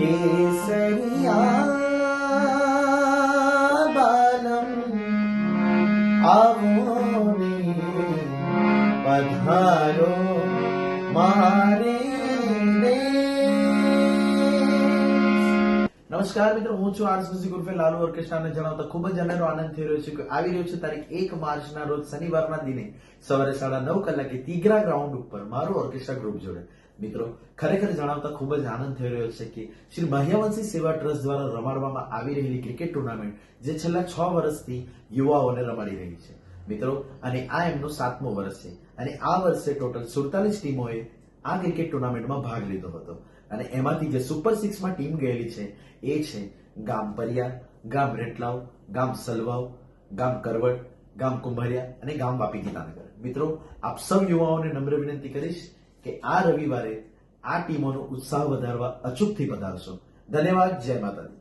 કેસરિયા બાલમ આવો ને પધારો મારે નમસ્કાર મિત્રો, હું છું આર્ટ્સ મ્યુઝિક ઉર્ફે લાલુ ઓર્કેસ્ટ્રાને જણાવતા ખૂબ જ અનેરો આનંદ થઈ રહ્યો છે કે આવી રહ્યો છે તારીખ 1 માર્ચના રોજ શનિવારના દિને સવારે 9:30 કલાકે તીગરા ગ્રાઉન્ડ ઉપર મારું ઓર્કેસ્ટ્રા ગ્રુપ જોડે. મિત્રો, ખરેખર જણાવતા ખૂબ જ આનંદ થઈ રહ્યો છે કે શ્રી મહ્યવંશી સેવા ટ્રસ્ટ દ્વારા રમાડવામાં આવી રહેલી ક્રિકેટ ટુર્નામેન્ટ જે છેલ્લા 6 વર્ષથી યુવાઓને રમાડી રહી છે મિત્રો, અને આ એમનું 7મું વર્ષ છે અને આ વર્ષે ટોટલ 47 ટીમોએ આ ક્રિકેટ ટુર્નામેન્ટમાં ભાગ લીધો હતો અને એમાંથી જે સુપર 6 માં ટીમ ગયેલી છે એ છે ગામ પરિયા, ગામ રેટલાવ, ગામ સલવાવ, ગામ કરવડ, ગામ કુંભરિયા અને ગામ વાપી ગીતાનગર. મિત્રો, આપ સૌ યુવાઓને નમ્ર વિનંતી કરીશ કે આ રવિવારે આ ટીમોનો ઉત્સાહ વધારવા અચૂકથી પધારશો. ધન્યવાદ. જય માતાજી.